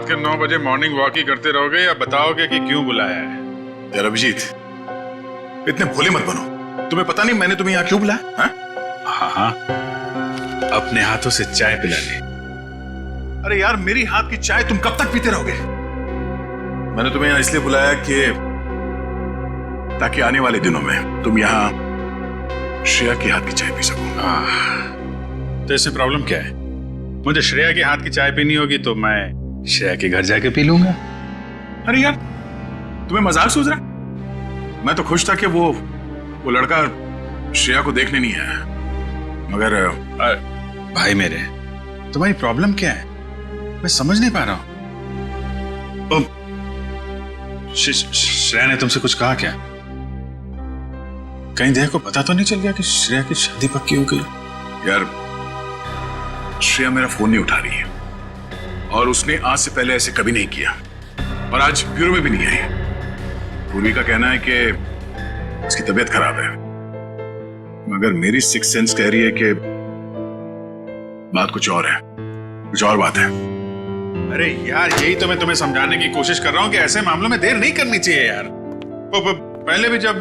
के 9 बजे morning walk ही करते रहोगे या बताओगे कि क्यों बुलाया है? यार अभिजीत, इतने भोले मत बनो। तुम्हें पता नहीं मैंने तुम्हें यहाँ क्यों बुलाया? हाँ, अपने हाथों से चाय पिला ले। अरे यार, मेरी हाथ की चाय तुम कब तक पीते रहोगे? मैंने तुम्हें यहाँ इसलिए बुलाया कि ताकि आने वाले दिनों में तुम यहाँ श्रेया के हाथ की चाय पी सको। तो इसमें प्रॉब्लम क्या है? मुझे श्रेया के हाथ की चाय पीनी होगी तो मैं श्रेया के घर जाके पी लूंगा। अरे यार, तुम्हें मजाक सूझ रहा? मैं तो खुश था कि वो लड़का श्रेया को देखने नहीं आया, मगर भाई मेरे, तुम्हारी प्रॉब्लम क्या है? मैं समझ नहीं पा रहा हूं। श्रेया ने तुमसे कुछ कहा क्या? कहीं देह को पता तो नहीं चल गया कि श्रेया की शादी पक्की हो गई? यार, श्रेया मेरा फोन नहीं उठा रही है और उसने आज से पहले ऐसे कभी नहीं किया और आज ब्यूरो में भी नहीं आई। पूर्वी का कहना है कि उसकी तबीयत खराब है, मगर मेरी सिक्स सेंस कह रही है कि बात कुछ और है, कुछ और बात है। अरे यार, यही तो मैं तुम्हें समझाने की कोशिश कर रहा हूं कि ऐसे मामलों में देर नहीं करनी चाहिए यार। पहले भी जब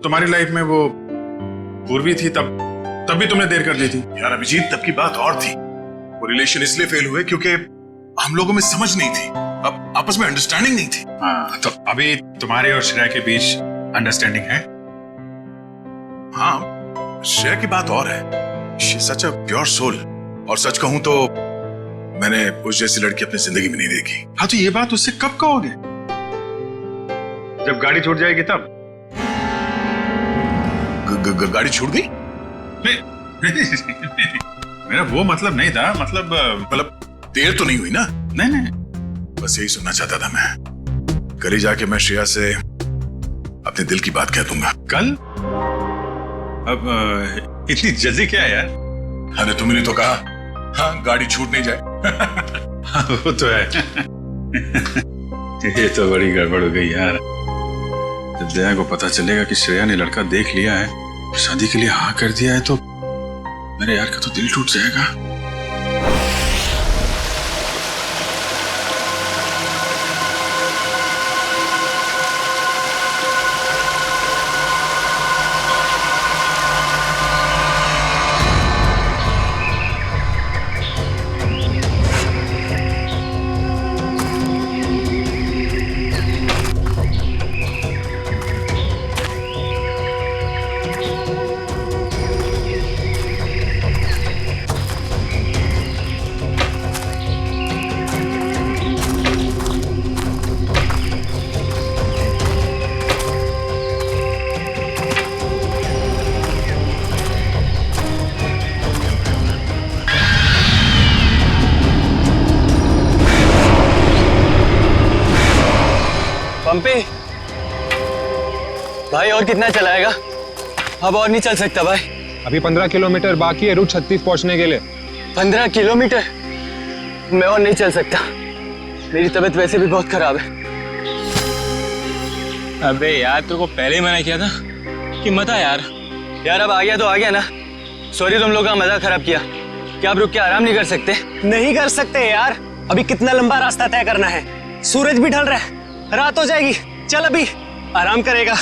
तुम्हारी लाइफ में वो पूर्वी थी तब भी तुमने देर कर दी थी। यार अभिजीत, तब की बात और थी। वो रिलेशन इसलिए फेल हुए क्योंकि हम लोगों में समझ नहीं थी, अब आपस में अंडरस्टैंडिंग नहीं थी। हाँ, तो अभी तुम्हारे और श्रेया के बीच अंडरस्टैंडिंग है? हाँ, श्रेया की बात और है। She is such a pure soul, और सच कहूं तो मैंने उस जैसी लड़की अपनी जिंदगी में नहीं देखी। हाँ, तो ये बात उससे कब कहोगे? जब गाड़ी छूट जाएगी तब? गाड़ी छूट गई? मेरा वो मतलब नहीं था। मतलब देर तो नहीं हुई ना? नहीं, बस यही सुनना चाहता था मैं। कल ही जाके मैं श्रेया से अपने दिल की बात कह दूंगा। कल? अब इतनी जल्दी क्या है यार? अरे तुमने तो कहा, हाँ, गाड़ी छूट नहीं जाए। वो तो है। ये तो बड़ी गड़बड़ हो गई यार। जब दया को पता चलेगा कि श्रेया ने लड़का देख लिया है, शादी के लिए हाँ कर दिया है, तो मेरे यार का तो दिल टूट जाएगा। पंपी भाई, और कितना चलाएगा? अब और नहीं चल सकता भाई। अभी 15 किलोमीटर बाकी है रूट 36 पहुंचने के लिए। 15 किलोमीटर? मैं और नहीं चल सकता, मेरी तबीयत वैसे भी बहुत खराब है। अबे यार, तेरे को पहले ही मना किया था कि मत आ यार। यार अब आ गया तो आ गया ना। सॉरी, तुम लोग का मजा खराब किया। क्या आप रुक के आराम नहीं कर सकते? नहीं कर सकते यार, अभी कितना लंबा रास्ता तय करना है। सूरज भी ढल रहा है, रात हो जाएगी। चल अभी आराम करेगा।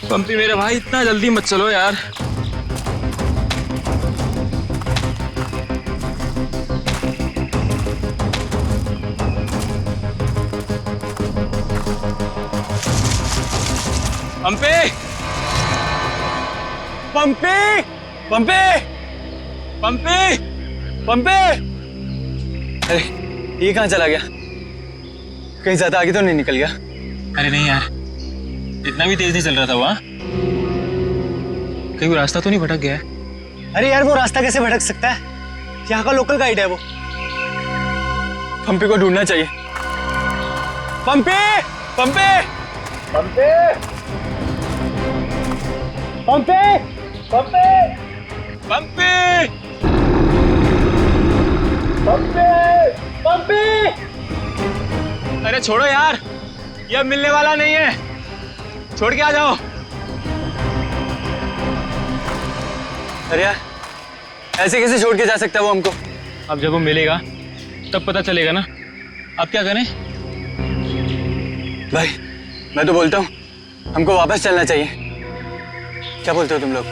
पंपी मेरे भाई, इतना जल्दी मत चलो यार। पंपी पंपी पंपी पंपी पंपी। अरे ये कहाँ चला गया? कहीं ज्यादा आगे तो नहीं निकल गया? अरे नहीं यार, इतना भी तेज नहीं चल रहा था वहाँ। कहीं वो रास्ता तो नहीं भटक गया है? अरे यार वो रास्ता कैसे भटक सकता है? यहाँ का लोकल गाइड है वो। पंपी को ढूंढना चाहिए। पंपी, पंपी, पंपी, पंपी, पंपी, पंपी! पंपी, पंपी। अरे छोड़ो यार, ये अब मिलने वाला नहीं है। छोड़ के आ जाओ। अरे यार, ऐसे कैसे छोड़ के जा सकता है वो हमको? अब जब वो मिलेगा तब पता चलेगा ना। अब क्या करें? भाई, मैं तो बोलता हूँ हमको वापस चलना चाहिए। क्या बोलते हो तुम लोग?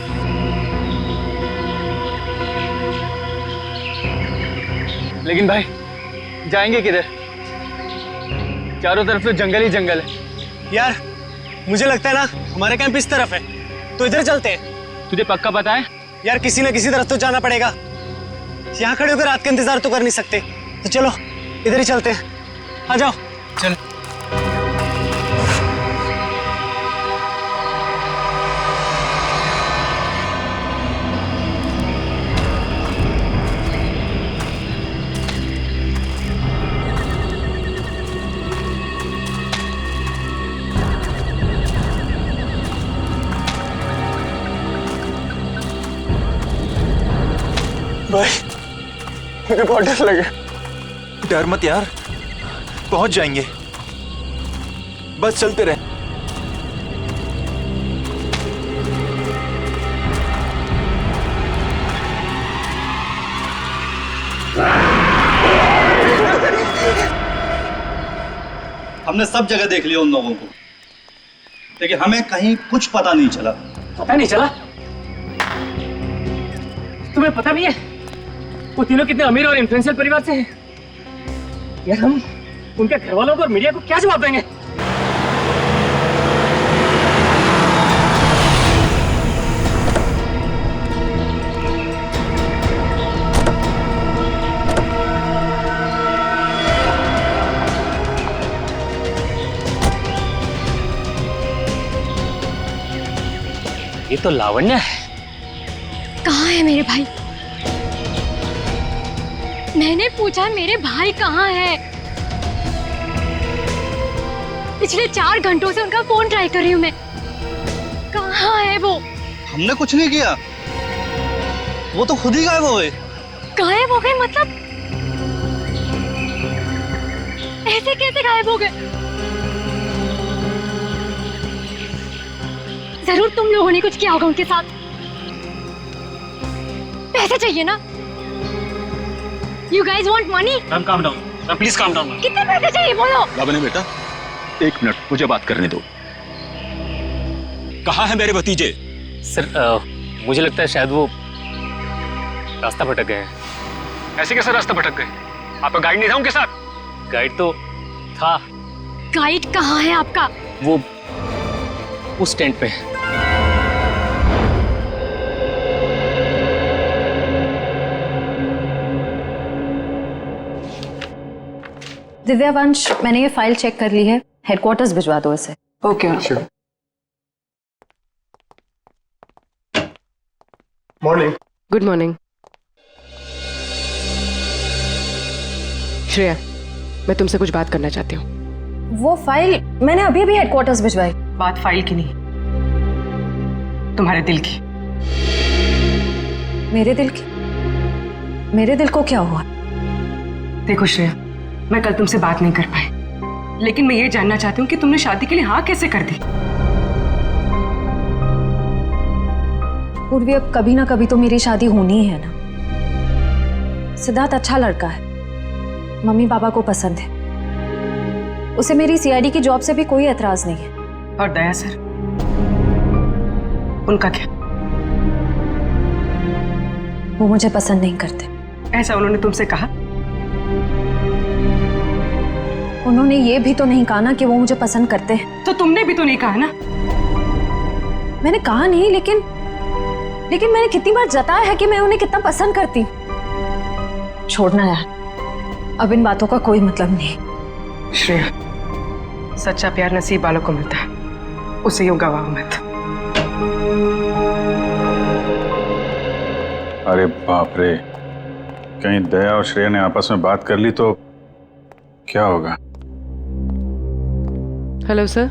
लेकिन भाई, जाएंगे किधर? चारों तरफ तो जंगल ही जंगल है। यार मुझे लगता है ना हमारे कैंप इस तरफ है, तो इधर चलते हैं। तुझे पक्का पता है? यार किसी न किसी तरफ तो जाना पड़ेगा। यहाँ खड़े होकर रात का इंतजार तो कर नहीं सकते, तो चलो इधर ही चलते हैं। आ जाओ। चल। भाई, मुझे बहुत डर लगा। डर मत यार, पहुंच जाएंगे। बस चलते रहे। हमने सब जगह देख लिया उन लोगों को, लेकिन हमें कहीं कुछ पता नहीं चला। पता नहीं चला? तुम्हें पता भी है वो तीनों कितने अमीर और इन्फ्लुएंशियल परिवार से हैं? यार हम उनके घर वालों को और मीडिया को क्या जवाब देंगे? ये तो लावण्य है। कहाँ है मेरे भाई? मैंने पूछा मेरे भाई कहाँ है? पिछले 4 घंटों से उनका फोन ट्राई कर रही हूँ मैं। कहाँ है वो? हमने कुछ नहीं किया, वो तो खुद ही गायब हो गए। गायब हो गए मतलब? ऐसे कैसे गायब हो गए? जरूर तुम लोगों ने कुछ किया होगा उनके साथ। पैसे चाहिए ना? You guys want money? Ma'am calm down, ma'am please calm down। कितने पैसे चाहिए बोलो? लावण्य बेटा, 1 मिनट मुझे बात करने दो। कहाँ है मेरे भतीजे? सर मुझे लगता है शायद वो रास्ता भटक गए हैं। ऐसे कैसे रास्ता भटक गए? आपका गाइड नहीं था उनके साथ? गाइड तो था। गाइड कहाँ है आपका? वो उस टेंट पे है। दिव्या वंश, मैंने ये फाइल चेक कर ली है। हेडक्वार्टर्स भिजवा दो इसे। Okay sure. Morning. Good morning. Shreya, मैं तुमसे कुछ बात करना चाहती हूँ। वो फाइल मैंने अभी अभी हेडक्वार्टर्स भिजवाई। बात फाइल की नहीं, तुम्हारे दिल की। मेरे दिल की? मेरे दिल को क्या हुआ? देखो श्रेया, मैं कल तुमसे बात नहीं कर पाई, लेकिन मैं ये जानना चाहती हूँ कि तुमने शादी के लिए हाँ कैसे कर दी? पूर्वी, अब कभी ना कभी तो मेरी शादी होनी ही है ना। सिद्धार्थ अच्छा लड़का है, मम्मी पापा को पसंद है, उसे मेरी सीआईडी की जॉब से भी कोई एतराज नहीं है। और दया सर, उनका क्या? वो मुझे पसंद नहीं करते। ऐसा उन्होंने तुमसे कहा? उन्होंने ये भी तो नहीं कहा ना कि वो मुझे पसंद करते हैं। तो तुमने भी तो नहीं कहा ना? मैंने कहा नहीं, लेकिन मैंने कितनी बार जताया है कि मैं उन्हें कितना पसंद करती हूँ। छोड़ना यार, अब इन बातों का कोई मतलब नहीं। श्रेया, सच्चा प्यार नसीब वालों को मिलता है, उसे यूं गवाओ मत। अरे बाप रे, कहीं दया और श्रेया ने आपस में बात कर ली तो क्या होगा? Hello sir.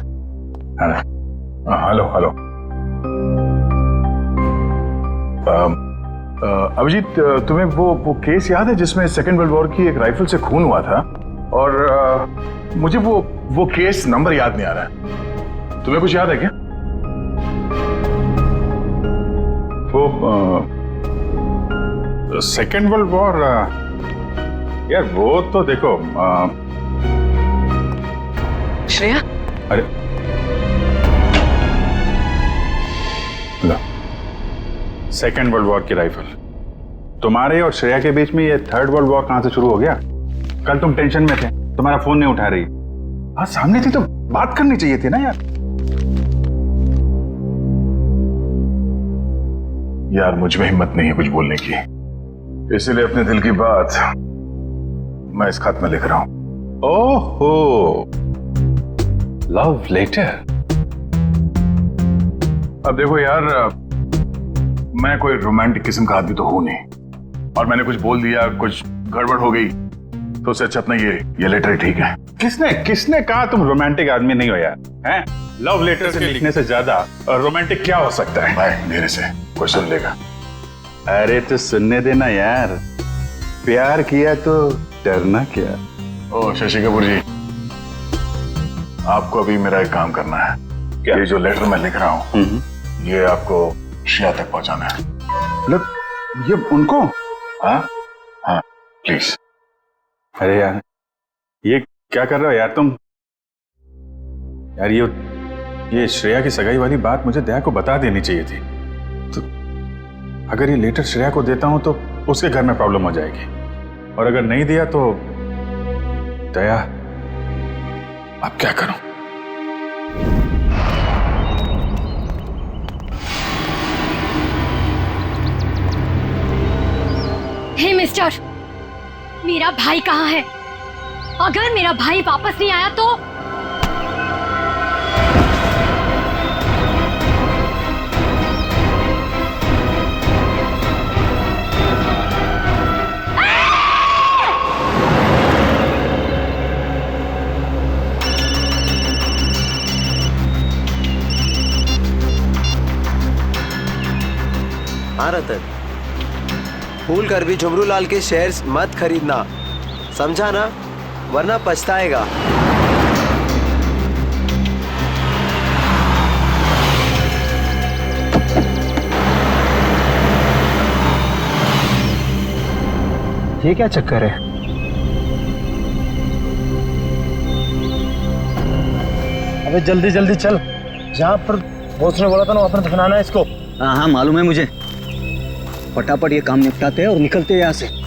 Hello hello. Abhijit, तुम्हें वो केस याद है जिसमें सेकेंड वर्ल्ड वॉर की एक राइफल से खून हुआ था? और मुझे वो केस नंबर याद नहीं आ रहा है। तुम्हें कुछ याद है क्या? वो सेकेंड वर्ल्ड वॉर, यार वो तो देखो श्रेया। अरे लो, सेकेंड वर्ल्ड वॉर की राइफल। तुम्हारे और श्रेया के बीच में ये थर्ड वर्ल्ड वॉर कहां से शुरू हो गया? कल तुम टेंशन में थे, तुम्हारा फोन नहीं उठा रही। हाँ, सामने थी तो बात करनी चाहिए थी ना यार। यार मुझ में हिम्मत नहीं है कुछ बोलने की, इसीलिए अपने दिल की बात मैं इस खत में लिख रहा हूं। ओहो, लव लेटर। अब देखो यार, मैं कोई रोमांटिक किस्म का आदमी तो हूं नहीं, और मैंने कुछ बोल दिया, कुछ गड़बड़ हो गई तो उससे अच्छा अपना ये लेटर ठीक है। किसने कहा तुम रोमांटिक आदमी नहीं हो यार? हैं? लव लेटर से लिखने से ज्यादा रोमांटिक क्या हो सकता है? भाई मेरे से कोई सुन लेगा। अरे तो सुनने देना यार, प्यार किया तो डरना क्या। ओ शशि कपूर जी, आपको अभी मेरा एक काम करना है। क्या? ये जो लेटर मैं लिख रहा हूँ ये आपको श्रेया तक पहुंचाना है। मतलब ये उनको? हाँ हाँ प्लीज। अरे यार ये क्या कर रहे हो यार तुम? यार ये श्रेया की सगाई वाली बात मुझे दया को बता देनी चाहिए थी। तो अगर ये लेटर श्रेया को देता हूं तो उसके घर में प्रॉब्लम हो जाएगी, और अगर नहीं दिया तो दया, अब क्या करूं? हे मिस्टर, मेरा भाई कहाँ है? अगर मेरा भाई वापस नहीं आया तो हाँ रतन, भूल कर भी झुमरू लाल के शेयर्स मत खरीदना, समझा ना? वरना पछताएगा। ये क्या चक्कर है? अबे जल्दी जल्दी चल, जहाँ पर बॉस ने बोला था ना वहाँ पर दफनाना है इसको। हाँ हाँ मालूम है मुझे, फटाफट ये काम निपटाते हैं और निकलते हैं यहाँ से।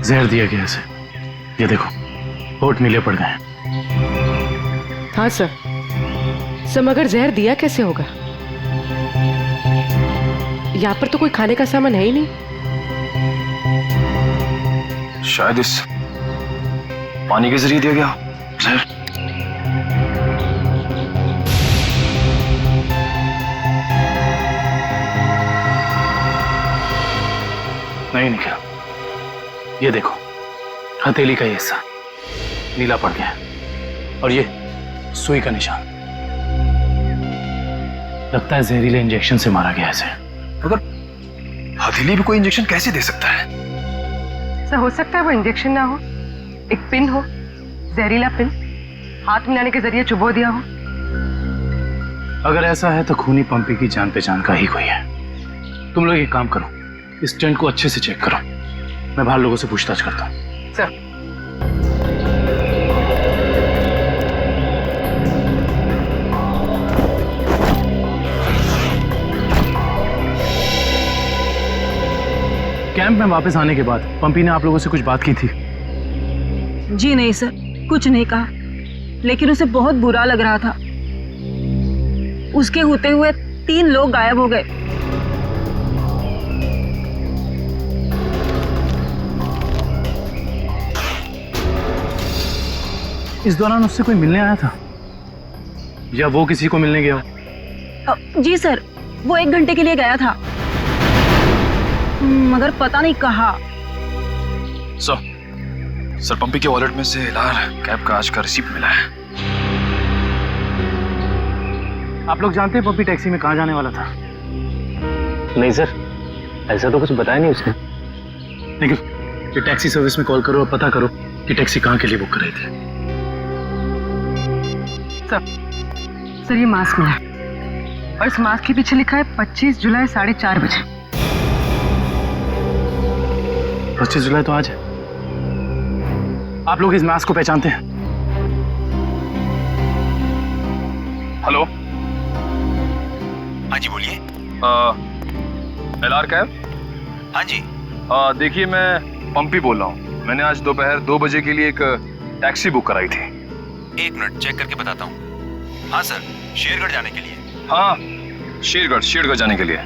जहर दिया गया इसे, ये देखो होठ नीले पड़ गए। हाँ सर, मगर जहर दिया कैसे होगा? यहाँ पर तो कोई खाने का सामान है ही नहीं। शायद इस पानी के जरिए दिया गया जहर। नहीं निकला, ये देखो हथेली का ये हिस्सा, नीला पड़ गया और ये सुई का निशान। लगता है जहरीले इंजेक्शन से मारा गया इसे। मगर हथेली भी कोई इंजेक्शन कैसे दे सकता है? सर हो सकता है वो इंजेक्शन ना हो, एक पिन हो, जहरीला पिन हाथ मिलाने के जरिए चुबो दिया हो। अगर ऐसा है तो खूनी पंपी की जान पहचान का ही कोई है। तुम लोग एक काम करो, इस टेंट को अच्छे से चेक करो, मैं बाहर लोगों से पूछताछ करता हूँ। सर कैंप में वापस आने के बाद पंपी ने आप लोगों से कुछ बात की थी? जी नहीं सर, कुछ नहीं कहा, लेकिन उसे बहुत बुरा लग रहा था। उसके होते हुए 3 लोग गायब हो गए। इस दौरान उससे कोई मिलने आया था या वो किसी को मिलने गया हो? जी सर, वो 1 घंटे के लिए गया था, मगर पता नहीं कहाँ। सर पंपी के वॉलेट में से लार कैब का आज का रिसीप्ट मिला है। आप लोग जानते हैं पंपी टैक्सी में कहाँ जाने वाला था? नहीं सर, ऐसा तो कुछ बताया नहीं उसने। लेकिन ये टैक्सी सर्विस में कॉल करो और पता करो कि टैक्सी कहाँ के लिए बुक कर रहे थे। सर ये मास्क मिला और इस मास्क के पीछे लिखा है 25 जुलाई 4:30 बजे। 25 जुलाई तो आज है। आप लोग इस मास्क को पहचानते हैं? हेलो, हाँ जी बोलिए। LR cab? हाँ जी। देखिए मैं पंपी बोल रहा हूँ। मैंने आज दोपहर 2 बजे के लिए एक टैक्सी बुक कराई थी। 1 मिनट चेक करके बताता हूँ। हाँ सर, शेरगढ़ जाने के लिए। हाँ, शेरगढ़ जाने के लिए।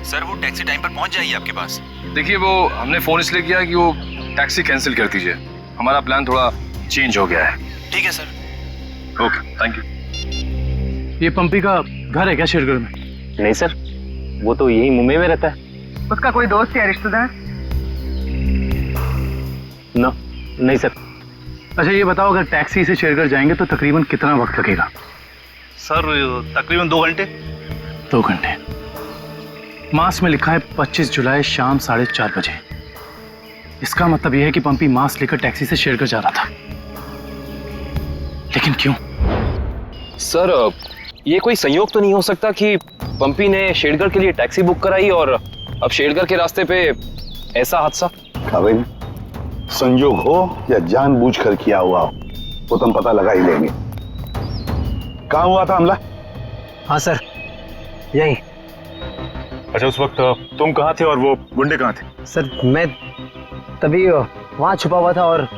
सर वो टैक्सी टाइम पर पहुँच जाएगी आपके पास। देखिए वो हमने फोन इसलिए किया कि वो टैक्सी कैंसिल कर दीजिए, हमारा प्लान थोड़ा चेंज हो गया है। ठीक है सर। Okay, thank you. ये पंपी का घर है क्या शेरगढ़ में? नहीं सर, वो तो यही मुंबई में रहता है। उसका कोई दोस्त या रिश्तेदार? नहीं सर। अच्छा ये बताओ, अगर टैक्सी से शेरगढ़ जाएंगे तो तकरीबन कितना वक्त लगेगा? सर तकरीबन 2 घंटे। 2 घंटे। मास में लिखा है 25 जुलाई शाम 4:30 बजे। इसका मतलब यह है कि पंपी मास्क लेकर टैक्सी से शेरगढ़ जा रहा था। लेकिन क्यों? सर ये कोई संयोग तो नहीं हो सकता कि पंपी ने शेरगढ़ के लिए टैक्सी बुक कराई और अब शेरगढ़ के रास्ते पे ऐसा हादसा? भाई संयोग हो या जानबूझकर किया हुआ हो वो तो हम पता लगा ही लेंगे। कहाँ हुआ था हमला? हाँ सर, यही। अच्छा उस वक्त तुम कहाँ थे और वो गुंडे कहाँ थे? सर मैं तभी वहाँ छुपा हुआ था और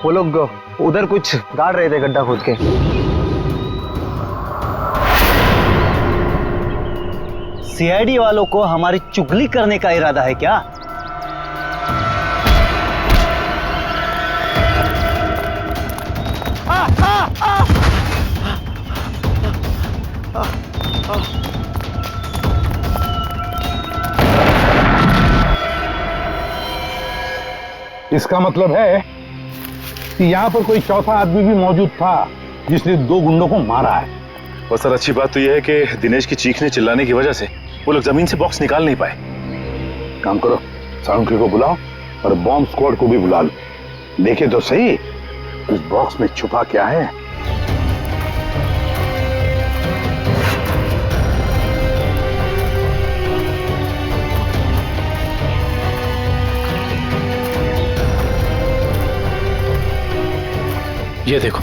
वो लोग उधर कुछ गाड़ रहे थे गड्ढा खोद के। सीआईडी वालों को हमारी चुगली करने का इरादा है क्या? इसका मतलब है कि यहाँ पर कोई चौथा आदमी भी मौजूद था जिसने 2 गुंडों को मारा है। और सर अच्छी बात तो यह है कि दिनेश की चीखने चिल्लाने की वजह से वो लोग जमीन से बॉक्स निकाल नहीं पाए। काम करो, साउंड को बुलाओ और बॉम्ब स्क्वाड को भी बुला लो। देखे तो सही इस बॉक्स में छुपा क्या है। ये देखो,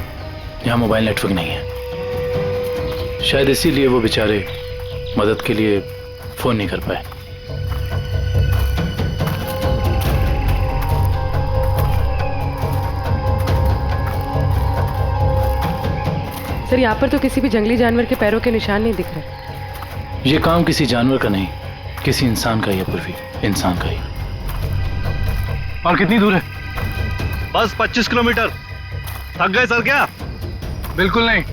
यहाँ मोबाइल नेटवर्क नहीं है। शायद इसीलिए वो बेचारे मदद के लिए फोन नहीं कर पाए। सर यहाँ पर तो किसी भी जंगली जानवर के पैरों के निशान नहीं दिख रहे। ये काम किसी जानवर का नहीं, किसी इंसान का ही है पूर्वी, इंसान का ही। और कितनी दूर है? बस 25 किलोमीटर। थक गए सर क्या? बिल्कुल नहीं,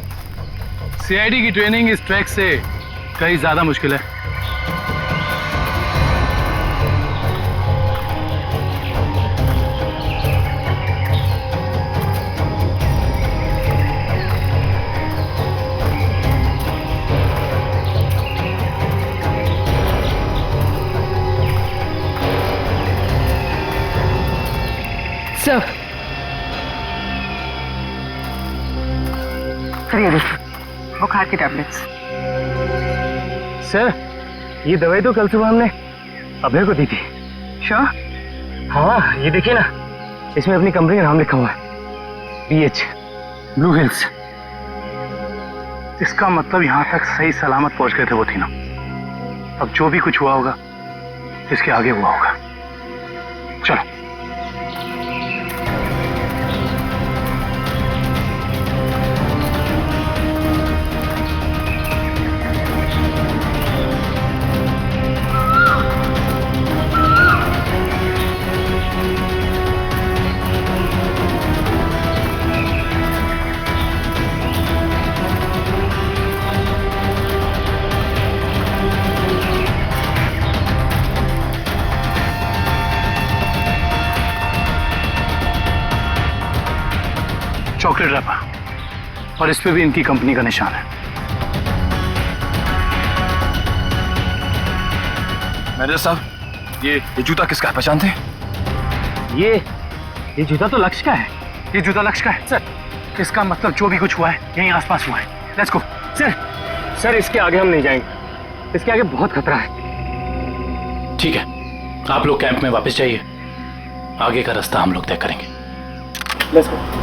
सीआईडी की ट्रेनिंग इस ट्रैक से कहीं ज्यादा मुश्किल है। सर ये देखिए बुखार की टैबलेट्स। सर ये दवाई तो कल सुबह हमने अभय को दी थी। श्योर? हाँ ये देखिए ना, इसमें अपनी कंपनी का नाम लिखा हुआ है, BH ब्लू हिल्स। इसका मतलब यहाँ तक सही सलामत पहुंच गए थे वो तीनों। अब जो भी कुछ हुआ होगा इसके आगे हुआ होगा। चलो। चॉकलेट रैपर और इस पे भी इनकी कंपनी का निशान है। मैनेजर साहब ये जूता किसका है, पहचानते हैं? ये जूता तो लक्ष्य का है। ये जूता लक्ष्य का है सर। इसका मतलब जो भी कुछ हुआ है यहीं आसपास हुआ है। Let's go. सर इसके आगे हम नहीं जाएंगे, इसके आगे बहुत खतरा है। ठीक है, आप लोग कैंप में वापस जाइए, आगे का रास्ता हम लोग तय करेंगे। Let's go.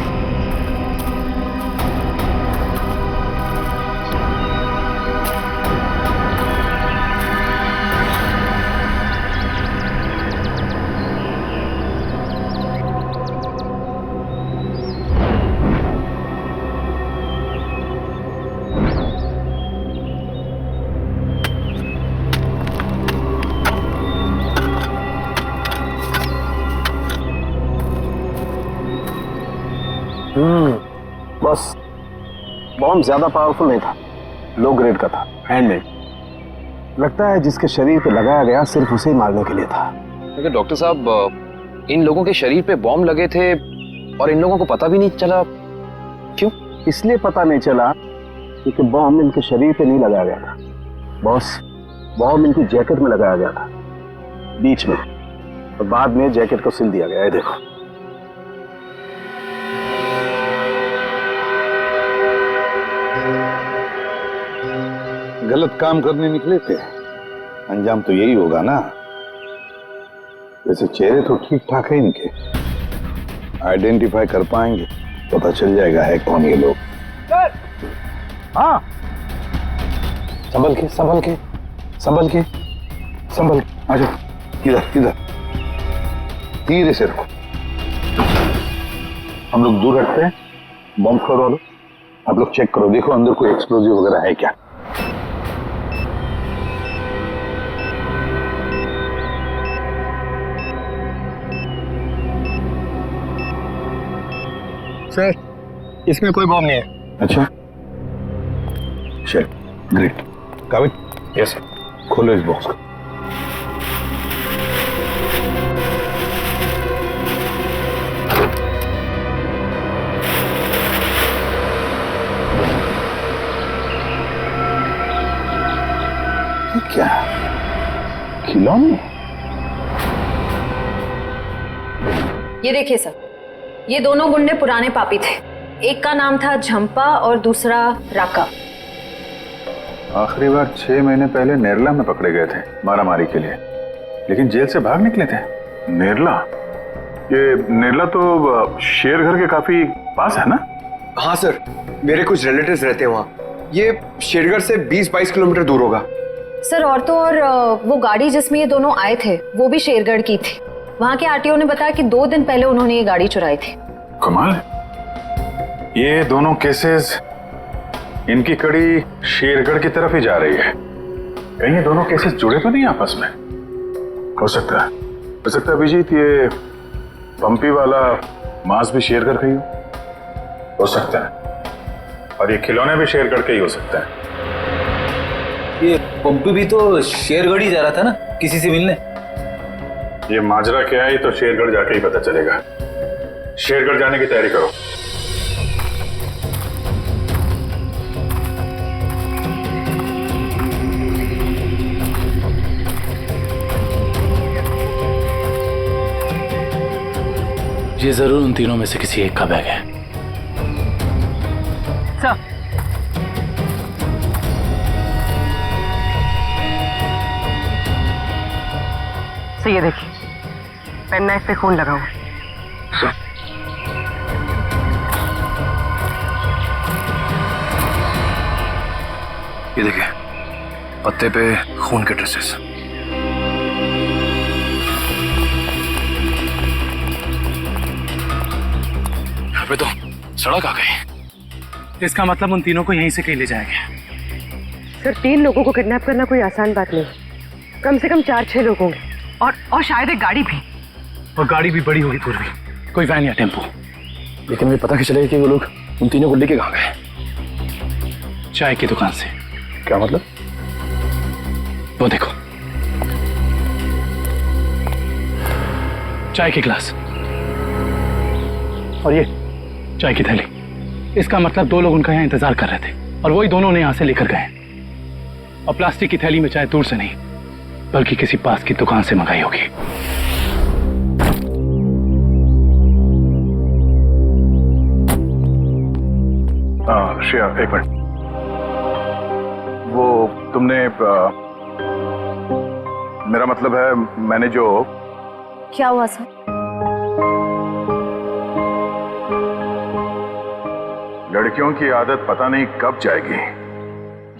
बस बॉम्ब ज्यादा पावरफुल नहीं था, लो ग्रेड का था, हैंडमेड। लगता है जिसके शरीर पे लगाया गया सिर्फ उसे ही मारने के लिए था। लेकिन डॉक्टर साहब इन लोगों के शरीर पे बॉम्ब लगे थे और इन लोगों को पता भी नहीं चला, क्यों? इसलिए पता नहीं चला क्योंकि बॉम्ब इनके शरीर पे नहीं लगाया गया था बॉस, बॉम्ब इनकी जैकेट में लगाया गया था बीच में, और बाद में जैकेट को सिल दिया गया है। देखो गलत काम करने निकले थे, अंजाम तो यही होगा ना। वैसे चेहरे तो ठीक ठाक है इनके, आइडेंटिफाई कर पाएंगे, पता चल जाएगा है कौन ये लोग। हाँ संभल के संभल के संभल के संभल के, आ जाओ इधर इधर, धीरे से रखो। हम लोग दूर हटते हैं, बॉम्ब स्क्वाड वालों आप लोग चेक करो, देखो अंदर कोई एक्सप्लोजिव वगैरह है क्या। सर इसमें कोई बॉम्ब नहीं है। अच्छा चल ग्रेट। काबिल? Yes sir. खोलो इस बॉक्स को। ये क्या खिलौने? ये देखिए सर, ये दोनों गुंडे पुराने पापी थे। एक का नाम था झंपा और दूसरा राका। आखिरी बार 6 महीने पहले नेरला में पकड़े गए थे मारामारी के लिए, लेकिन जेल से भाग निकले थे। नेरला? ये नेरला तो शेरघर के काफी पास है ना? हाँ सर, मेरे कुछ रिलेटिव्स रहते हैं वहाँ। ये शेरघर से 20-22 किलोमीटर दूर होगा। सर और तो और वो गाड़ी जिसमें ये दोनों आए थे वो भी शेरगढ़ की थी। वहाँ के आरटीओ ने बताया कि 2 दिन पहले उन्होंने ये गाड़ी चुराई थी। कमाल, ये दोनों केसेस, इनकी कड़ी शेरगढ़ की तरफ ही जा रही है। कहीं ये दोनों केसेस जुड़े तो नहीं आपस में? हो सकता है अभिजीत ये पंपी वाला मांस भी शेरगढ़ का ही हो सकता है, और ये खिलौने भी शेरगढ़ के ही हो सकता है। ये पंपी भी तो शेरगढ़ ही जा रहा था ना किसी से मिलने। ये माजरा क्या है तो शेरगढ़ जाके ही पता चलेगा। शेरगढ़ जाने की तैयारी करो। ये जरूर उन तीनों में से किसी एक का बैग है। सर, ये देखिए, पेन नाइफ पे खून लगा हुआ। ये देखिए, पत्ते पे खून के ट्रेसेस। अबे तो सड़क आ गई। इसका मतलब उन तीनों को यहीं से कहीं ले जाएंगे। सर, 3 लोगों को किडनैप करना कोई आसान बात नहीं। कम से कम 4-6 लोग होंगे और शायद एक गाड़ी भी। और गाड़ी भी बड़ी होगी पूर्वी, कोई वैन या टेम्पो। लेकिन मुझे पता कैसे चलेगा कि वो लोग उन तीनों को लेके कहाँ गए? चाय की दुकान से। क्या मतलब? वो देखो, चाय के गिलास और ये चाय की थैली। इसका मतलब 2 लोग उनका यहाँ इंतजार कर रहे थे और वही दोनों ने यहाँ से लेकर गए। और प्लास्टिक की थैली में चाय दूर से नहीं बल्कि किसी पास की दुकान से मंगाई होगी। श्रेया, एक मिनट। वो तुमने मेरा मतलब है, मैंने जो। क्या हुआ सर? लड़कियों की आदत पता नहीं कब जाएगी,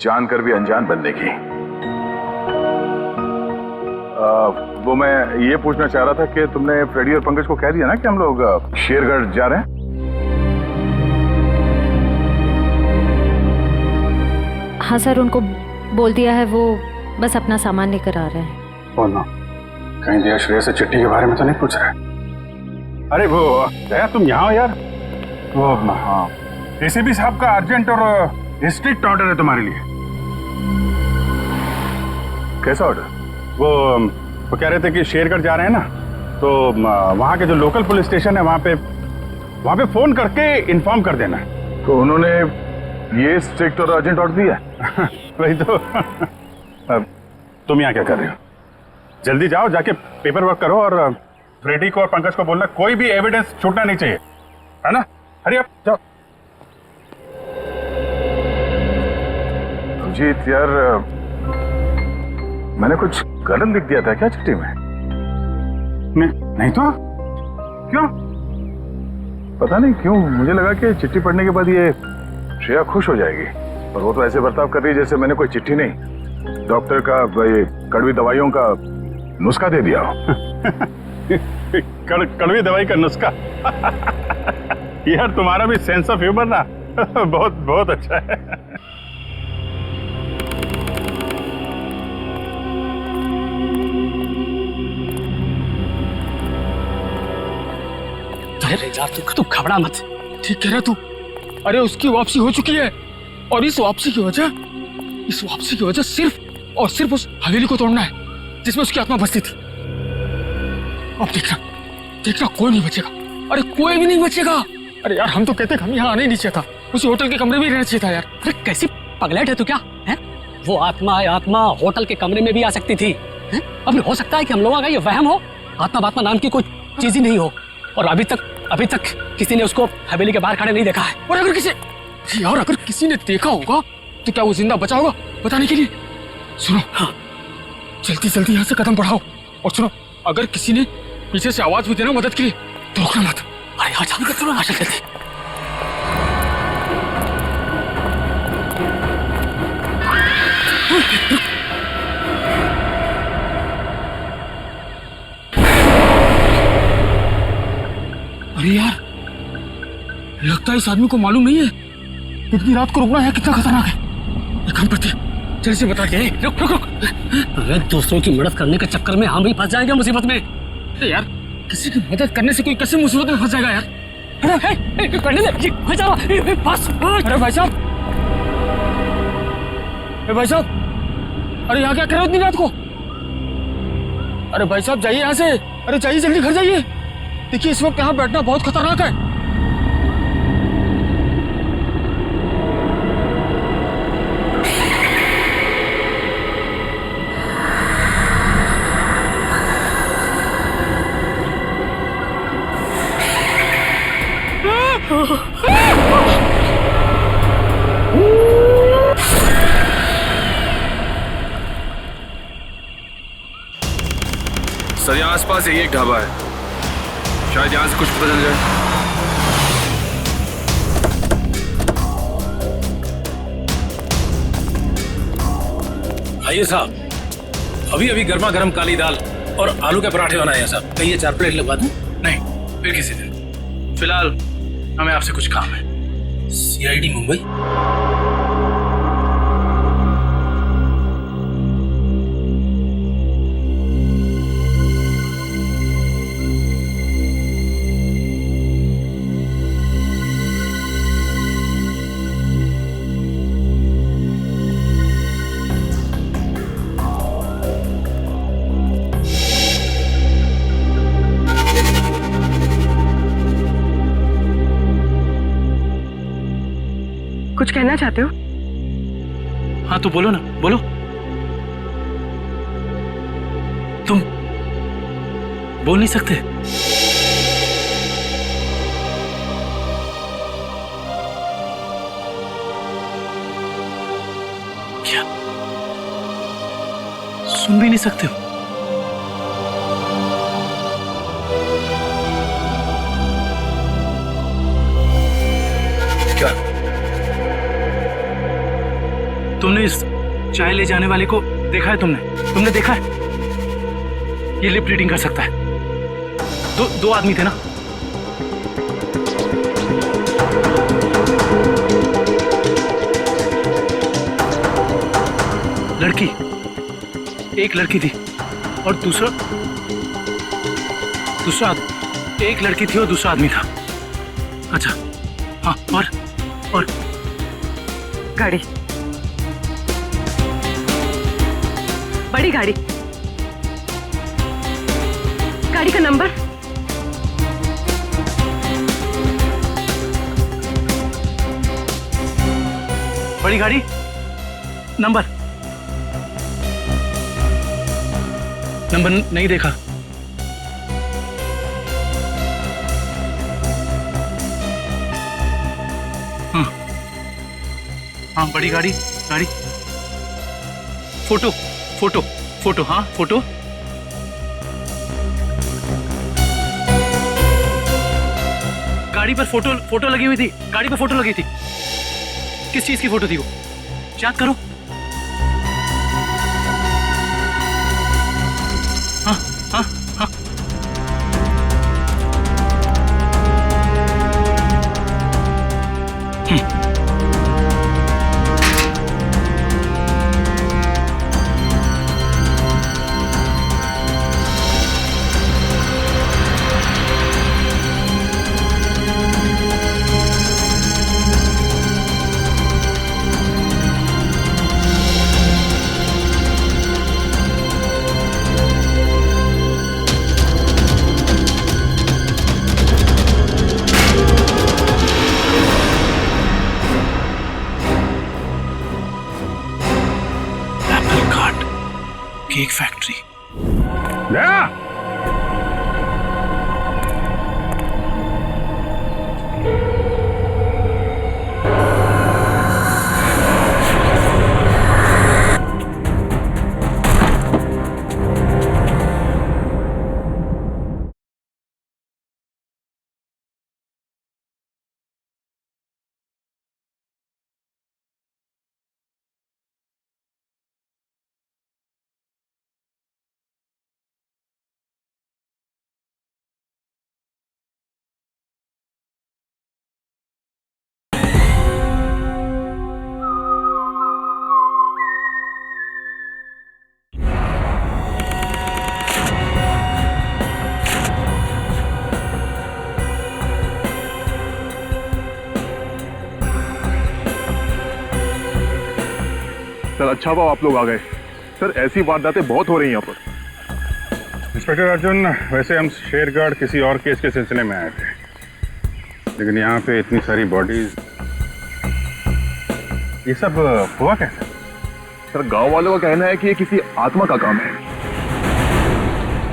जानकर भी अनजान बनने की। वो मैं ये पूछना चाह रहा था कि तुमने फ्रेडी और पंकज को कह दिया ना कि हम लोग शेरगढ़ जा रहे हैं? हाँ सर, उनको बोल दिया है, वो बस अपना सामान लेकर आ रहे हैं। बोलना, कहीं दिया श्रेया से चिट्ठी के बारे में तो नहीं पूछ रहे? अरे वो दया, तुम यहाँ हो यार। वो हाँ, एसीपी साहब का अर्जेंट और स्ट्रिक्ट ऑर्डर है तुम्हारे लिए। कैसा ऑर्डर? वो कह रहे थे कि शेरगढ़ जा रहे हैं ना, तो वहाँ के जो लोकल पुलिस स्टेशन है वहाँ पे फोन करके इन्फॉर्म कर देना। तो उन्होंने ये स्ट्रिक्ट और अर्जेंट ऑर्डर दिया? वही तो। अब तुम यहाँ क्या कर रहे हो? जल्दी जाओ, जाके पेपर वर्क करो और फ्रेडी को और पंकज को बोलना कोई भी एविडेंस छूटना नहीं चाहिए, है ना? हरी अप, जाओ। अभिजीत यार, मैंने कुछ गलत लिख दिया था क्या चिट्ठी में? नहीं तो क्यों? पता नहीं क्यों मुझे लगा कि चिट्ठी पढ़ने के बाद ये श्रेया खुश हो जाएगी, पर वो तो ऐसे बर्ताव कर रही है जैसे मैंने कोई चिट्ठी नहीं, डॉक्टर का ये कड़वी दवाइयों का नुस्खा दे दिया हो। कड़वी दवाई का नुस्खा? यार तुम्हारा भी सेंस ऑफ ह्यूमर ना बहुत बहुत अच्छा है। अरे यार तू घबरा मत, ठीक कह रहा तू। अरे उसकी वापसी हो चुकी है और इस वापसी की वजह सिर्फ और सिर्फ उस हवेली को तोड़ना है जिसमें उसकी आत्मा बसती थी। अब देखना कोई नहीं बचेगा। अरे कोई भी नहीं बचेगा। अरे यार हम तो कहते हम यहाँ आने नहीं चाहिए था, उसी होटल के कमरे में रहना चाहिए था यार। अरे कैसी पगलेट है तू क्या है? वो आत्मा होटल के कमरे में भी आ सकती थी। अब हो सकता है कि हम लोगों का ये वहम हो, आत्मा नाम की कोई चीज ही नहीं हो। और अभी तक किसी ने उसको हवेली के बाहर खड़े नहीं देखा है। और अगर किसी ने देखा होगा तो क्या वो जिंदा बचा होगा बताने के लिए? सुनो, हाँ, जल्दी यहाँ से कदम बढ़ाओ। और सुनो, अगर किसी ने पीछे से आवाज भी देना मदद के लिए तो रोकना मत। अरे यहाँ जाने का आशा जल्दी। अरे यार, लगता है इस आदमी को मालूम नहीं है इतनी रात को रुकना है कितना खतरनाक है। एक काम करते हैं, जल्दी से बता के। रुक। अरे दूसरों की मदद करने के चक्कर में हम भी फंस जाएंगे मुसीबत में। अरे यार, किसी की मदद करने से कोई कैसे मुसीबत में फंस जाएगा यार? अरे भाई साहब, अरे यहाँ क्या कर रहे हो इतनी रात को? अरे भाई साहब जाइए यहाँ से। अरे जाइए, जल्दी घर जाइए। देखिए इस वक्त यहाँ बैठना बहुत खतरनाक है। सर यहाँ आसपास यही एक ढाबा है, शायद यहाँ से कुछ पता चल जाए। आइए साहब, अभी अभी गर्मा गर्म काली दाल और आलू के पराठे बनाए हैं साहब। कहिए 4 प्लेट लगवा दूं? नहीं, फिर किसी दिन। फिलहाल हमें आपसे कुछ काम है। CID मुंबई। कुछ कहना चाहते हो? हाँ तो बोलो ना, बोलो। तुम बोल नहीं सकते? क्या सुन भी नहीं सकते हो? क्या तुमने इस चाय ले जाने वाले को देखा है? तुमने देखा है? ये लिप रीडिंग कर सकता है। दो आदमी थे ना? लड़की, एक लड़की थी और दूसरा एक लड़की थी और दूसरा आदमी था। अच्छा हाँ, और गाड़ी, बड़ी गाड़ी, गाड़ी का नंबर? बड़ी गाड़ी नंबर नहीं देखा। हाँ बड़ी गाड़ी फोटो हाँ फोटो। गाड़ी पर फोटो लगी हुई थी। गाड़ी पर फोटो लगी थी। किस चीज की फोटो थी वो? याद करो। हाँ हाँ हाँ केक फैक्ट्री। सर अच्छा हुआ आप लोग आ गए। सर ऐसी वारदातें बहुत हो रही हैं यहाँ पर। इंस्पेक्टर अर्जुन, वैसे हम शेरगढ़ किसी और केस के सिलसिले में आए थे, लेकिन यहाँ पे इतनी सारी बॉडीज, ये सब हुआ कैसे? सर गांव वालों का कहना है कि ये किसी आत्मा का काम है।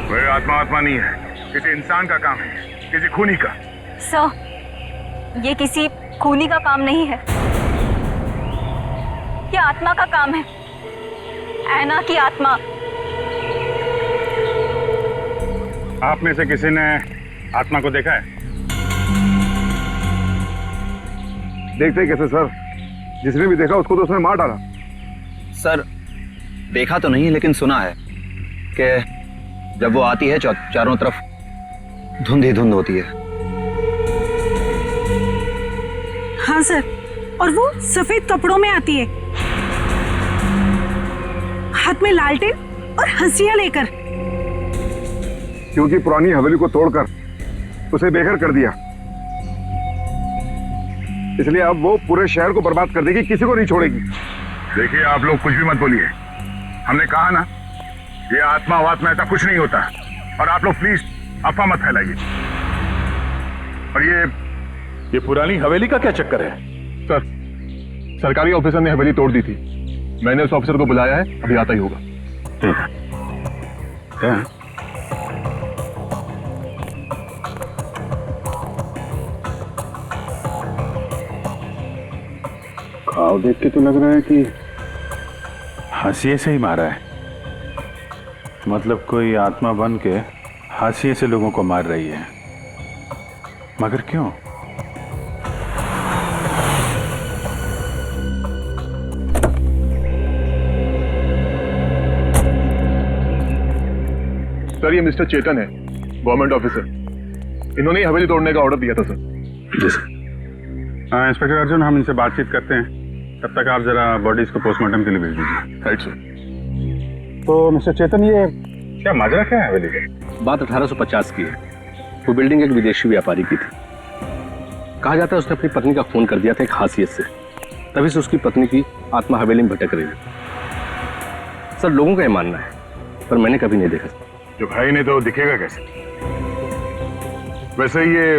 वह आत्मा नहीं है, किसी इंसान का काम है, किसी खूनी का। सर ये किसी खूनी का काम नहीं है, ये आत्मा का काम है। ऐना की आत्मा। आप में से किसी ने आत्मा को देखा है? देखते कैसे सर, जिसने भी देखा उसको तो उसने मार डाला। सर देखा तो नहीं, लेकिन सुना है कि जब वो आती है चारों तरफ धुंध ही धुंध होती है। हाँ सर, और वो सफेद कपड़ों में आती है, हाथ में लालटेन और हंसिया लेकर। क्योंकि पुरानी हवेली को तोड़कर उसे बेघर कर दिया, इसलिए अब वो पूरे शहर को बर्बाद कर देगी, किसी को नहीं छोड़ेगी। देखिए आप लोग कुछ भी मत बोलिए, हमने कहा ना ये आत्मा वात्मा ऐसा कुछ नहीं होता। और आप लोग प्लीज अफवाह मत फैलाइए। और ये पुरानी हवेली का क्या चक्कर है? सर, सरकारी ऑफिसर ने हवेली तोड़ दी थी, मैंने उस ऑफिसर को बुलाया है, अभी आता ही होगा। क्या? घाव देख के तो लग रहा है कि हाशिए से ही मारा है। मतलब कोई आत्मा बन के हाशिए से लोगों को मार रही है, मगर क्यों? सर ये मिस्टर चेतन है, गवर्नमेंट ऑफिसर। इन्होंने ही हवेली तोड़ने का ऑर्डर दिया था सर। जी सर। इंस्पेक्टर अर्जुन, हम इनसे बातचीत करते हैं, तब तक आप जरा बॉडीज को पोस्टमार्टम के लिए भेज दीजिए। Right sir. तो मिस्टर चेतन, ये क्या माजरा क्या है हवेली का? बात 1850 की है। वो बिल्डिंग एक विदेशी व्यापारी की थी। कहा जाता है उसने अपनी पत्नी का खून कर दिया था एक हासियत से, तभी से उसकी पत्नी की आत्मा हवेली में भटक रही है। सर लोगों का ये मानना है, पर मैंने कभी नहीं देखा। जो भाई ने तो दिखेगा कैसे? वैसे ये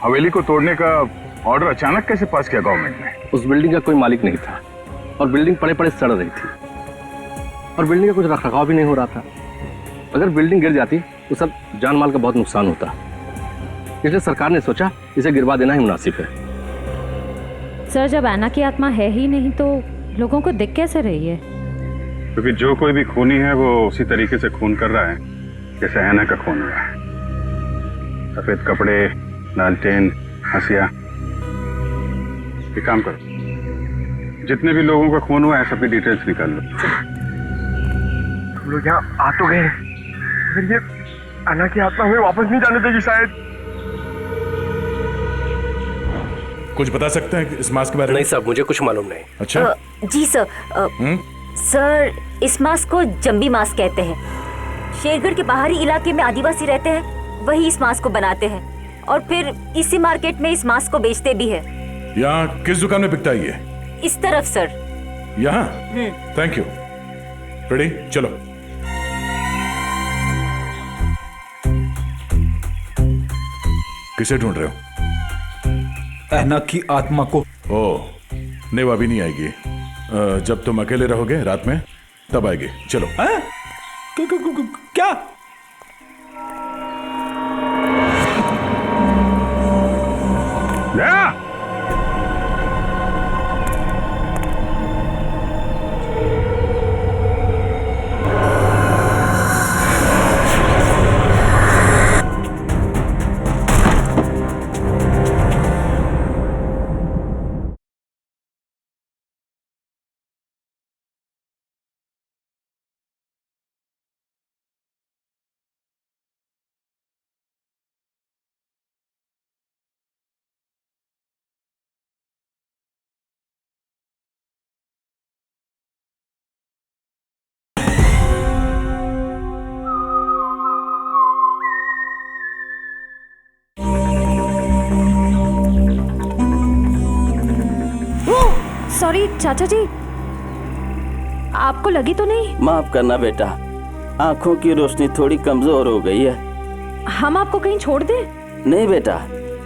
हवेली को तोड़ने का ऑर्डर अचानक कैसे पास किया गवर्नमेंट ने? उस बिल्डिंग का कोई मालिक नहीं था और बिल्डिंग पड़े पड़े सड़ रही थी और बिल्डिंग का कुछ रखरखाव भी नहीं हो रहा था। अगर बिल्डिंग गिर जाती तो सब जान माल का बहुत नुकसान होता, इसलिए सरकार ने सोचा इसे गिरवा देना ही मुनासिब है। सर जब ऐना की आत्मा है ही नहीं तो लोगों को दिख कैसे रही है? क्योंकि जो कोई भी खूनी है वो उसी तरीके से खून कर रहा है जैसे ऐना का खून हुआ है। सफेद कपड़े, लालटेन, हंसिया। एक काम करो, जितने भी लोगों का खून हुआ है सबकी डिटेल्स निकाल लो। हम लोग यहाँ आ तो गए, मगर ये अन्ना की आत्मा हमें वापस नहीं जाने देगी शायद। कुछ बता सकते हैं इस मास्क के बारे में? नहीं साहब, मुझे कुछ मालूम नहीं। अच्छा। जी सर। सर इस मास्क को जंबी मास्क कहते हैं। शेरगढ़ के बाहरी इलाके में आदिवासी रहते हैं, वही इस मास्क को बनाते हैं और फिर इसी मार्केट में इस मास्क को बेचते भी है। यहाँ किस दुकान में बिकता है ये? इस तरफ सर। यहाँ? Thank you. रेडी, चलो। किसे ढूंढ रहे हो? ऐना की आत्मा को। ओह, नहीं वो अभी नहीं आएगी। जब तुम अकेले रहोगे रात में तब आएगी। चलो। क्या? सॉरी चाचा जी, आपको लगी तो नहीं? माफ करना बेटा, आंखों की रोशनी थोड़ी कमजोर हो गई है। हम आपको कहीं छोड़ दें? नहीं बेटा,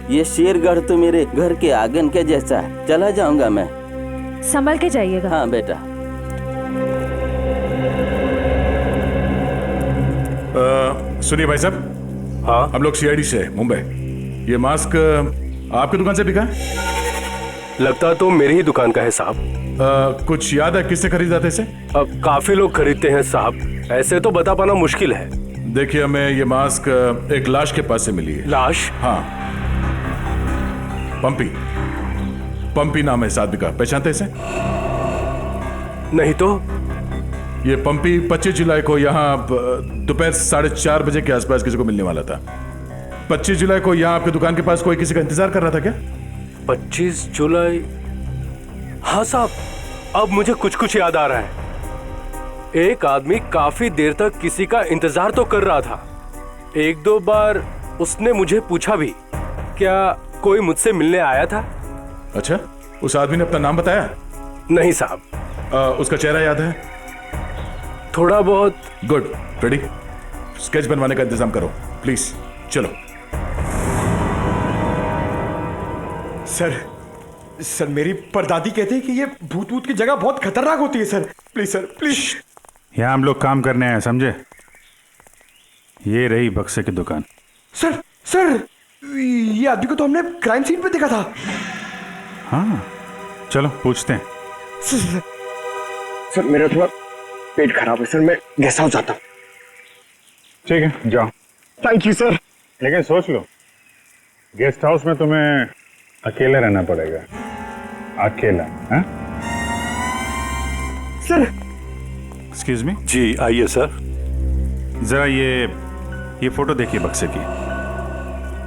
ये शेरगढ़ तो मेरे घर के आंगन के जैसा है। चला जाऊंगा मैं। संभल के जाइएगा। हाँ बेटा। सुनिए भाई साहब। हाँ, हम लोग सीआईडी से मुंबई। ये मास्क आपकी दुकान से बिका? लगता तो मेरी ही दुकान का है साहब। कुछ याद है किससे खरीदा था इसे? काफी लोग खरीदते हैं साहब, ऐसे तो बता पाना मुश्किल है। देखिए, हमें ये मास्क एक लाश के पास से मिली है। लाश? हाँ, पंपी नाम है इस आदमी का, पहचानते इसे? नहीं तो। ये पंपी 25 जुलाई को यहाँ दोपहर 4:30 बजे के आसपास किसी को मिलने वाला था। 25 जुलाई को यहाँ आपकी दुकान के पास कोई किसी का इंतजार कर रहा था क्या? 25 जुलाई? हाँ साहब, अब मुझे कुछ कुछ याद आ रहा है। एक आदमी काफी देर तक किसी का इंतजार तो कर रहा था। एक दो बार उसने मुझे पूछा भी, क्या कोई मुझसे मिलने आया था? अच्छा, उस आदमी ने अपना नाम बताया? नहीं साहब। उसका चेहरा याद है? थोड़ा बहुत। गुड। रेडी? स्केच बनवाने का इंतजाम करो प्लीज। चलो। सर मेरी परदादी कहते हैं कि ये भूत की जगह बहुत खतरनाक होती है सर। Please sir, please. यहाँ हम लोग काम करने आए, समझे? ये रही बक्से की दुकान। सर ये आदमी को तो हमने क्राइम सीन पे देखा था। हाँ, चलो पूछते हैं। सर मेरा थोड़ा पेट खराब है सर, मैं गेस्ट हाउस जाता हूँ। ठीक है, जाओ। Thank you sir. लेकिन सोच लो, गेस्ट हाउस में तुम्हें अकेले रहना पड़ेगा। अकेला? हाँ? सर। Excuse me. जी आइए सर। जरा ये फोटो देखिए बक्से की।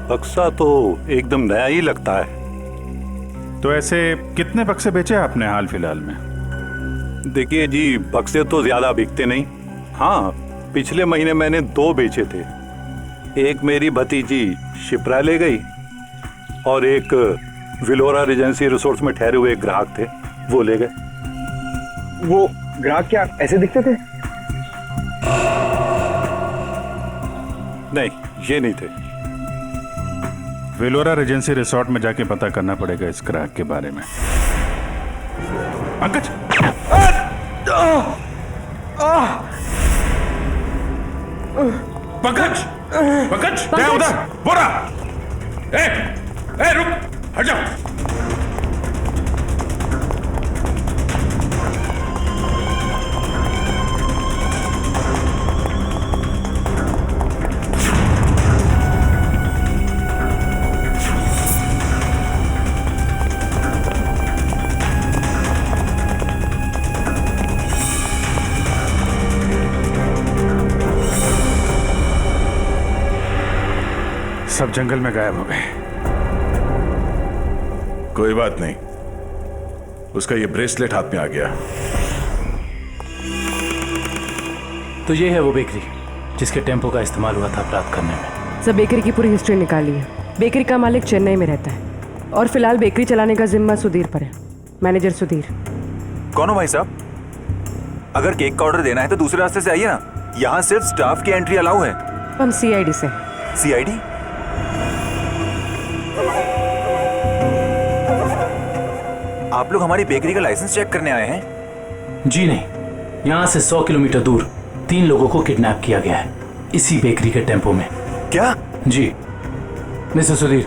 बक्सा तो एकदम नया ही लगता है। तो ऐसे कितने बक्से बेचे आपने हाल फिलहाल में? देखिए जी, बक्से तो ज्यादा बिकते नहीं। हाँ, पिछले महीने मैंने 2 बेचे थे। एक मेरी भतीजी शिप्रा ले गई और एक विलोरा रेजेंसी रिसोर्ट्स में ठहरे हुए एक ग्राहक थे, वो ले गए। वो ग्राहक क्या ऐसे दिखते थे? नहीं, ये नहीं थे। विलोरा रेजेंसी रिसोर्ट में जाके पता करना पड़ेगा इस ग्राहक के बारे में। पंकज! पंकज! पंकज! क्या उधर? बोरा! ए, रुक! हट जाओ! सब जंगल में गायब हो गए। कोई बात नहीं, उसका ये ब्रेसलेट हाथ में आ गया। तो ये है वो बेकरी जिसके टेम्पो का इस्तेमाल हुआ था अपराध करने में। सब बेकरी की पूरी हिस्ट्री निकाली है। बेकरी का मालिक चेन्नई में रहता है और फिलहाल बेकरी चलाने का जिम्मा सुधीर पर है। मैनेजर सुधीर। कौन हो भाई साहब? अगर केक का ऑर्डर देना है तो दूसरे रास्ते से आइए ना, यहाँ सिर्फ स्टाफ की एंट्री अलाउ है। हम सीआईडी से। सीआईडी? आप लोग हमारी बेकरी का लाइसेंस चेक करने आए हैं? जी नहीं, यहाँ से 100 किलोमीटर दूर 3 लोगों को किडनैप किया गया है, इसी बेकरी के टेम्पो में। क्या? जी मिस्टर सुधीर,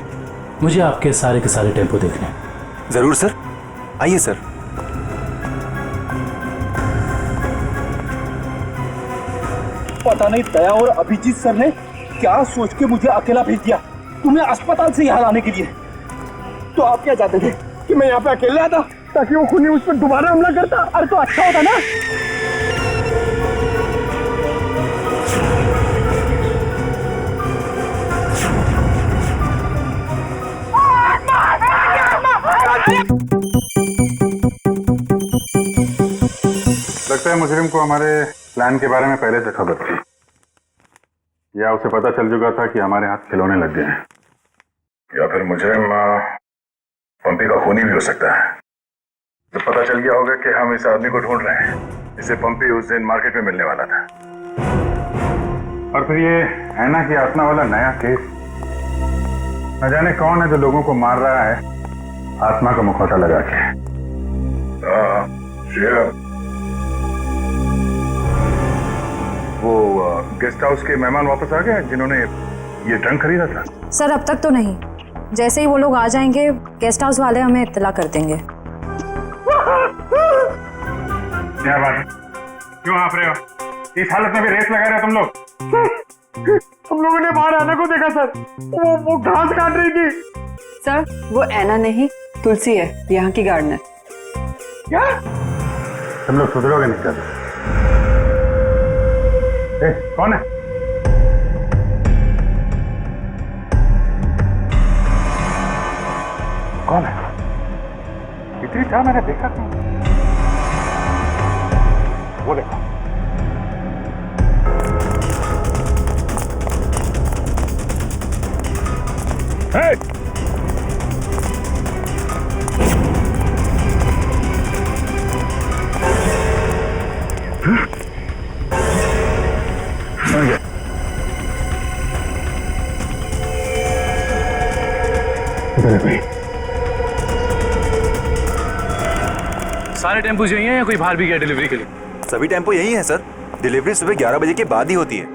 मुझे आपके सारे के सारे टेम्पो देखने हैं। जरूर सर, आइए सर। पता नहीं दया और अभिजीत सर ने क्या सोच के मुझे अकेला भेज दिया तुम्हें अस्पताल से यहाँ लाने के लिए। तो आप क्या चाहते थे कि मैं यहाँ पे अकेले आता ताकि वो खूनी उस पर दोबारा हमला करता? अरे तो अच्छा होता ना। लगता है मुजरिम को हमारे प्लान के बारे में पहले से खबर थी, या उसे पता चल चुका था कि हमारे हाथ खिलौने लग गए हैं, या फिर मुजरिम पंपी का खूनी भी हो सकता है। तो पता चल गया होगा कि हम इस आदमी को ढूंढ रहे हैं, इसे पंपी उस दिन मार्केट में मिलने वाला था। और फिर ये ऐना की आत्मा वाला नया केस, न जाने कौन है जो लोगों को मार रहा है आत्मा का मुखौटा लगा के। वो गेस्ट हाउस के मेहमान वापस आ गए जिन्होंने ये ट्रंक खरीदा था? सर अब तक तो नहीं, जैसे ही वो लोग आ जाएंगे गेस्ट हाउस वाले हमें इत्तला कर देंगे। क्या बात, क्यों आप रहे हो? इस हालत में भी रेस लगा रहे हो तुम लोग? हम लोगों ने बाहर आने को देखा सर, वो घास काट रही थी। सर वो ऐना नहीं तुलसी है, यहाँ की गार्डनर। क्या? तुम लोग सुधरोगे नहीं कर? कौन है? कौन है? इतनी था मैंने देखा क्यों? वो देखो। Hey! सारे टेम्पो यही हैं या कोई बाहर भी गया डिलीवरी के लिए? सभी टेम्पो यही है सर। डिलीवरी सुबह 11 बजे के बाद ही होती है।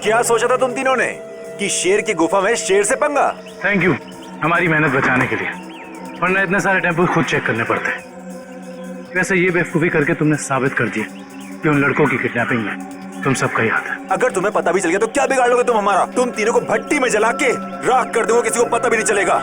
क्या सोचा था तुम तीनों ने कि शेर की गुफा में शेर से पंगा? थैंक यू हमारी मेहनत बचाने के लिए, वरना इतने सारे टेम्पो खुद चेक करने पड़ते हैं। वैसे ये बेवकूफी करके तुमने साबित कर दिया कि उन लड़कों की किडनैपिंग में तुम सबका ही हाथ है। अगर तुम्हें पता भी चल गया तो क्या बिगाड़ लोगे तुम हमारा? तुम तीनों को भट्टी में जला के राख कर दूंगा, किसी को पता भी नहीं चलेगा।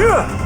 Yeah!